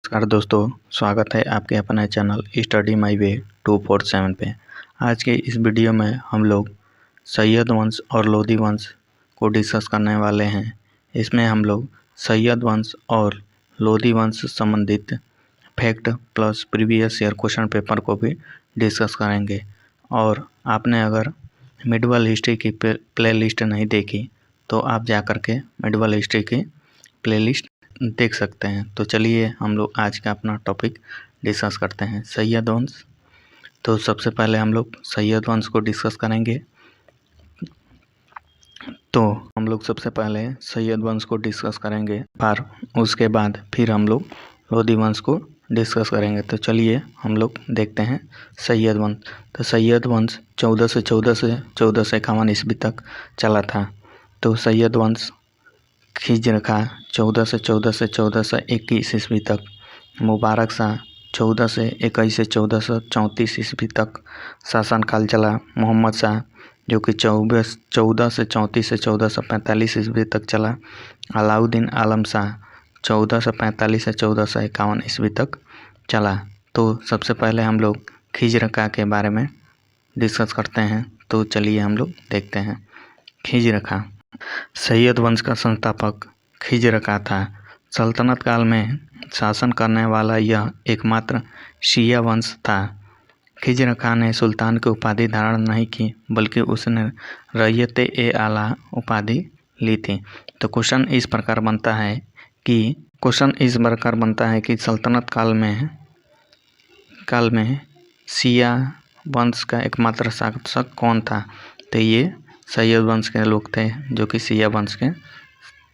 नमस्कार दोस्तों, स्वागत है आपके अपने चैनल स्टडी माई वे 247 पे। आज के इस वीडियो में हम लोग सैयद वंश और लोधी वंश को डिस्कस करने वाले हैं। इसमें हम लोग सैयद वंश और लोधी वंश संबंधित fact plus previous year question paper को भी डिस्कस करेंगे। और आपने अगर मिडिवल हिस्ट्री की प्ले लिस्ट नहीं देखी तो आप जा कर के मिडिवल हिस्ट्री की प्ले लिस्ट देख सकते हैं। तो चलिए हम लोग आज का अपना टॉपिक डिस्कस करते हैं, सैयद वंश। तो सबसे पहले हम लोग सैयद वंश को डिस्कस करेंगे। तो हम लोग सबसे पहले सैयद वंश को डिस्कस करेंगे और उसके बाद फिर हम लोग लोधी वंश को डिस्कस करेंगे। तो चलिए हम लोग देखते हैं सैयद वंश। तो सैयद वंश 1414 से 1451 ईस्वी तक चला था। तो सैयद वंश खिज्र खां 14 से 1421 ईस्वी तक, मुबारक शाह 14 से 21 से 1434 ईस्वी तक शासनकाल चला। मोहम्मद शाह जो कि 14 से 34 से 1445 ईस्वी तक चला। अलाउद्दीन आलम शाह 1445 से 1451 ईस्वी तक चला। तो सबसे पहले हम लोग खिज्र खां के बारे में डिस्कस करते हैं। तो चलिए हम लोग देखते हैं। खिज्र खां सैयद वंश का संस्थापक खिज्र खां था। सल्तनत काल में शासन करने वाला यह एकमात्र शिया वंश था। खिज्र खां ने सुल्तान की उपाधि धारण नहीं की, बल्कि उसने रैयत-ए-आला उपाधि ली थी। तो क्वेश्चन इस प्रकार बनता है कि सल्तनत काल में शिया वंश का एकमात्र शासक कौन था। तो ये सैयद वंश के लोग थे जो कि शिया वंश के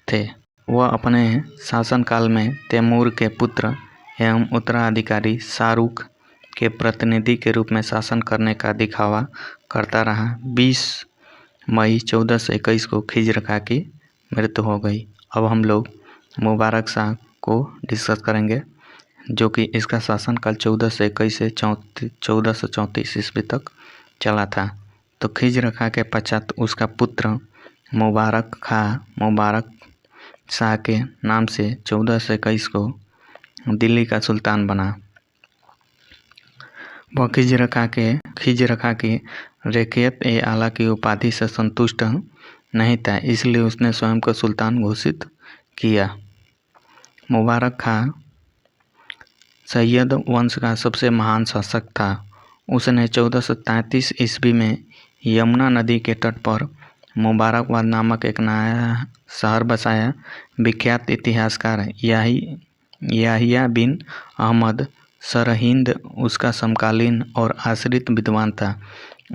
थे। वह अपने शासनकाल में तैमूर के पुत्र एवं उत्तराधिकारी शाहरुख के प्रतिनिधि के रूप में शासन करने का दिखावा करता रहा। 20 मई 1421 को खिज्र खां की मृत्यु हो गई। अब हम लोग मुबारक शाह को डिस्कस करेंगे जो कि इसका शासनकाल 1421 से 1434 ईस्वी तक चला था। तो खिज्र खां के पश्चात उसका पुत्र मुबारक शाह के नाम से 1421 को दिल्ली का सुल्तान बना। वह खिज्र खां की रैयत-ए-आला की उपाधि से संतुष्ट नहीं था, इसलिए उसने स्वयं को सुल्तान घोषित किया। मुबारक खां सैयद वंश का सबसे महान शासक था। उसने 1433 ईस्वी में यमुना नदी के तट पर मुबारकबाद नामक एक नया शहर बसाया। विख्यात इतिहासकार याहिया बिन अहमद सरहिंद उसका समकालीन और आश्रित विद्वान था।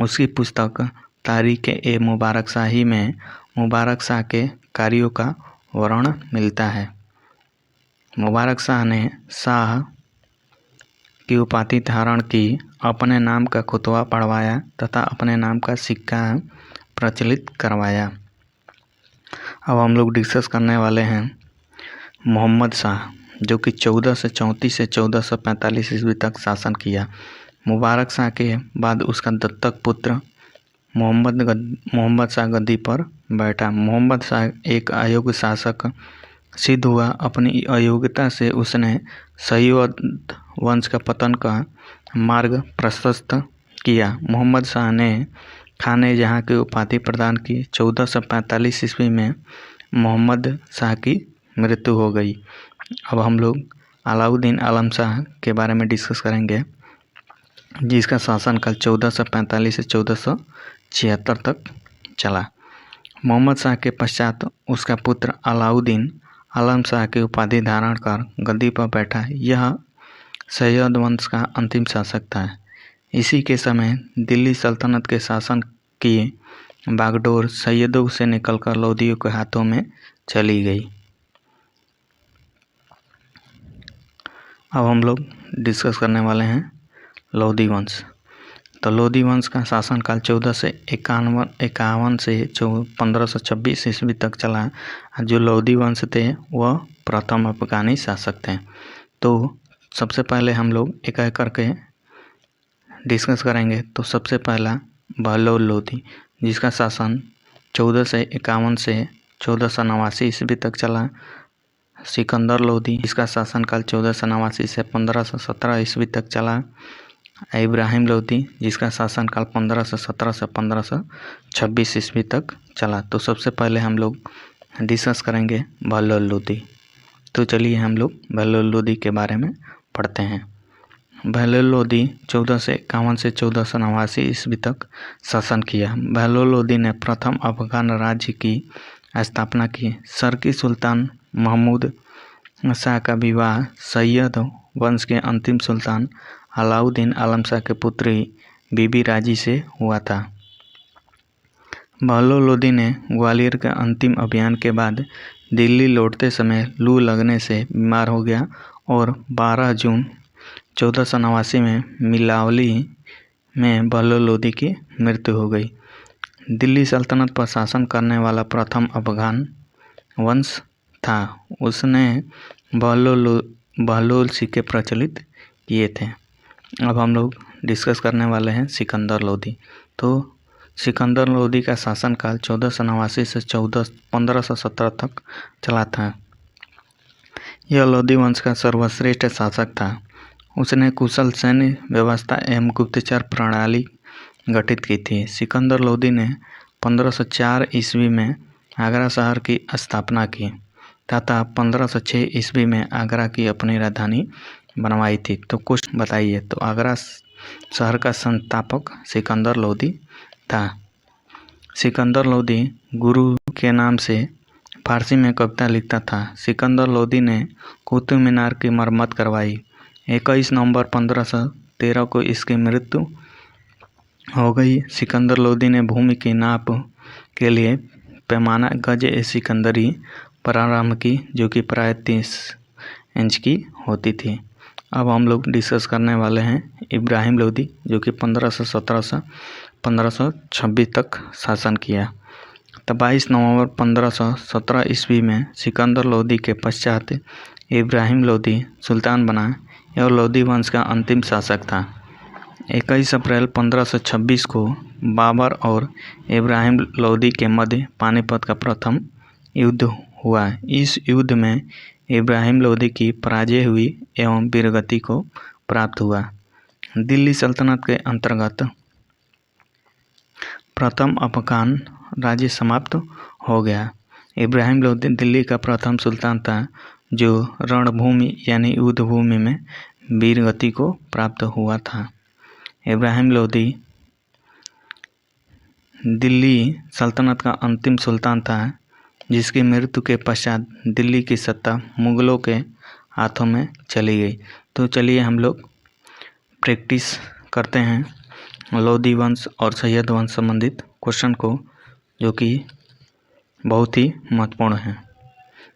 उसकी पुस्तक तारीख़-ए-मुबारक शाही में मुबारक शाह के कार्यों का वर्णन मिलता है। मुबारक शाह ने शाह की उपाधि धारण की, अपने नाम का खुतबा पढ़वाया तथा अपने नाम का सिक्का प्रचलित करवाया। अब हम लोग डिस्कस करने वाले हैं मोहम्मद शाह जो कि 14 से 34 से 1445 ईस्वी तक शासन किया। मुबारक शाह के बाद उसका दत्तक पुत्र मोहम्मद शाह गद्दी पर बैठा। मोहम्मद शाह एक अयोग्य शासक सिद्ध हुआ। अपनी अयोग्यता से उसने सैयद वंश का पतन का मार्ग प्रशस्त किया। मोहम्मद शाह ने खां ने जहाँ की उपाधि प्रदान की। 1445 ईस्वी में मोहम्मद शाह की मृत्यु हो गई। अब हम लोग अलाउद्दीन आलम शाह के बारे में डिस्कस करेंगे जिसका शासनकाल 1445 से 1476 तक चला। मोहम्मद शाह के पश्चात उसका पुत्र अलाउद्दीन आलम शाह की उपाधि धारण कर गद्दी पर बैठा। यह सैयद वंश का अंतिम शासक था। इसी के समय दिल्ली सल्तनत के शासन की बागडोर सैयदों से निकलकर लोधियों के हाथों में चली गई। अब हम लोग डिस्कस करने वाले हैं लोधी वंश। तो लोधी वंश का शासनकाल 1451 से 1526 ईस्वी तक चला। जो लोधी वंश थे वह प्रथम अफगानी शासक थे। तो सबसे पहले हम लोग एक एक करके डिस्कस करेंगे। तो सबसे पहला बहलोल लोधी जिसका शासन 1451 से 1489 ईस्वी तक चला। सिकंदर लोदी, इसका शासनकाल 1489 से 1517 ईस्वी तक चला। इब्राहिम लोदी, जिसका शासनकाल 1517 से 1526 ईस्वी तक चला। तो सबसे पहले हम लोग डिस्कस करेंगे बहलोल लोदी। तो चलिए हम लोग बहलोल लोदी के बारे में पढ़ते हैं। बहलोल लोदी 1451 से 1489 ईस्वी तक शासन किया। बहलोल लोदी ने प्रथम अफगान राज्य की स्थापना की। शर्की सुल्तान महमूद शाह का विवाह सैयद वंश के अंतिम सुल्तान अलाउद्दीन आलम शाह के पुत्री बीबी राजी से हुआ था। बहलोल लोदी ने ग्वालियर के अंतिम अभियान के बाद दिल्ली लौटते समय लू लगने से बीमार हो गया और 12 जून 1489 में मिलावली में बहलोल लोदी की मृत्यु हो गई। दिल्ली सल्तनत पर शासन करने वाला प्रथम अफगान वंश था। उसने बहलोल सिक्के प्रचलित किए थे। अब हम लोग डिस्कस करने वाले हैं सिकंदर लोदी। तो सिकंदर लोदी का शासनकाल 1489 से 1517 तक चला था। यह लोदी वंश का सर्वश्रेष्ठ शासक था। उसने कुशल सैन्य व्यवस्था एवं गुप्तचर प्रणाली गठित की थी। सिकंदर लोदी ने 1504 ईस्वी में आगरा शहर की स्थापना की तथा 1506 ईस्वी में आगरा की अपनी राजधानी बनवाई थी। तो कुछ बताइए। तो आगरा शहर का संस्थापक सिकंदर लोदी था। सिकंदर लोदी गुरु के नाम से फारसी में कविता लिखता था। सिकंदर लोदी ने कुतुब मीनार की मरम्मत करवाई। 21 नवंबर 1513 को इसकी मृत्यु हो गई। सिकंदर लोदी ने भूमि की नाप के लिए पैमाना गज सिकंदरी प्रारंभ की, जो कि प्राय 30 इंच की होती थी। अब हम लोग डिस्कस करने वाले हैं इब्राहिम लोदी, जो कि 1517 से 1526 तक शासन किया। तो 22 नवंबर 1517 ईस्वी में सिकंदर लोदी के पश्चात इब्राहिम लोदी सुल्तान बना। यह लोदी वंश का अंतिम शासक था। 21 अप्रैल 1526 को बाबर और इब्राहिम लोदी के मध्य पानीपत का प्रथम युद्ध हुआ। इस युद्ध में इब्राहिम लोदी की पराजय हुई एवं वीरगति को प्राप्त हुआ। दिल्ली सल्तनत के अंतर्गत प्रथम अफगान राज्य समाप्त हो गया। इब्राहिम लोदी दिल्ली का प्रथम सुल्तान था जो रणभूमि यानी युद्ध भूमि में वीरगति को प्राप्त हुआ था। इब्राहिम लोदी दिल्ली सल्तनत का अंतिम सुल्तान था, जिसकी मृत्यु के पश्चात दिल्ली की सत्ता मुगलों के हाथों में चली गई। तो चलिए हम लोग प्रैक्टिस करते हैं लोदी वंश और सैयद वंश संबंधित क्वेश्चन को, जो कि बहुत ही महत्वपूर्ण है।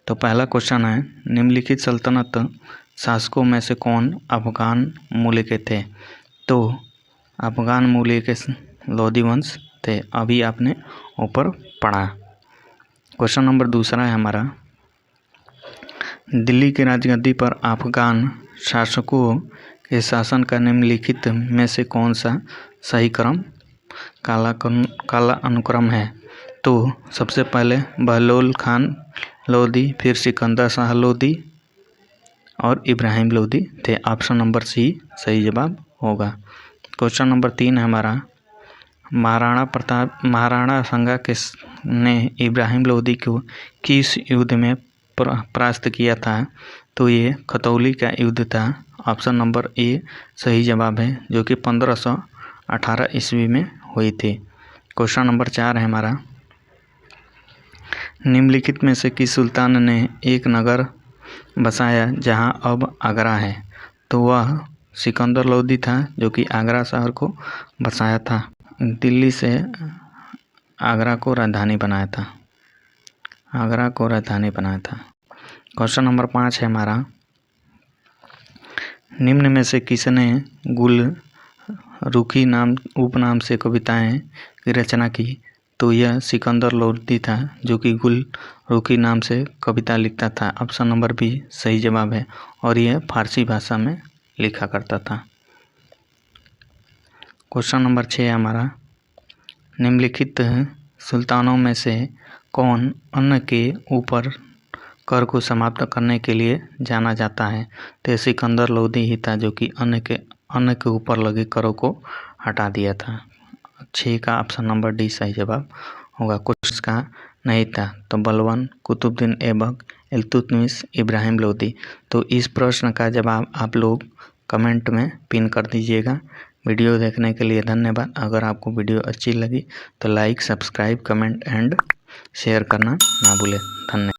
तो पहला क्वेश्चन है, निम्नलिखित सल्तनत शासकों में से कौन अफगान मूल के थे? तो अफगान मूल के लोदी वंश थे। अभी आपने ऊपर पढ़ा। क्वेश्चन नंबर दूसरा है हमारा, दिल्ली की राजगद्दी पर अफगान शासकों के शासन का निम्नलिखित में से कौन सा सही क्रम काला अनुक्रम है? तो सबसे पहले बहलोल खान लोदी, फिर सिकंदर शाह लोदी और इब्राहिम लोदी थे। ऑप्शन नंबर सी सही जवाब होगा। क्वेश्चन नंबर 3 है हमारा, महाराणा संगा ने इब्राहिम लोदी को किस युद्ध में परास्त किया था? तो ये खतौली का युद्ध था। ऑप्शन नंबर ए सही जवाब है, जो कि 1518 ईस्वी में हुई थी। क्वेश्चन नंबर 4 है हमारा, निम्नलिखित में से किस सुल्तान ने एक नगर बसाया जहां अब आगरा है? तो वह सिकंदर लोदी था, जो कि आगरा शहर को बसाया था। दिल्ली से आगरा को राजधानी बनाया था। क्वेश्चन नंबर 5 है हमारा, निम्न में से किसने गुल रुखी उपनाम से कविताएं की रचना की? तो यह सिकंदर लोदी था, जो कि गुल रुखी नाम से कविता लिखता था। ऑप्शन नंबर बी सही जवाब है, और यह फारसी भाषा में लिखा करता था। क्वेश्चन नंबर 6 है हमारा, निम्नलिखित सुल्तानों में से कौन अन्न के ऊपर कर को समाप्त करने के लिए जाना जाता है? तो सिकंदर लोदी ही था जो कि अन्य के ऊपर लगे करों को हटा दिया था। 6 का ऑप्शन नंबर डी सही जवाब होगा। कुछ का नहीं था तो बलबन, कुतुबुद्दीन ऐबक, इल्तुतमिश, इब्राहिम लोदी। तो इस प्रश्न का जवाब आप लोग कमेंट में पिन कर दीजिएगा। वीडियो देखने के लिए धन्यवाद। अगर आपको वीडियो अच्छी लगी तो like, subscribe, comment and share करना ना भूलें। धन्यवाद।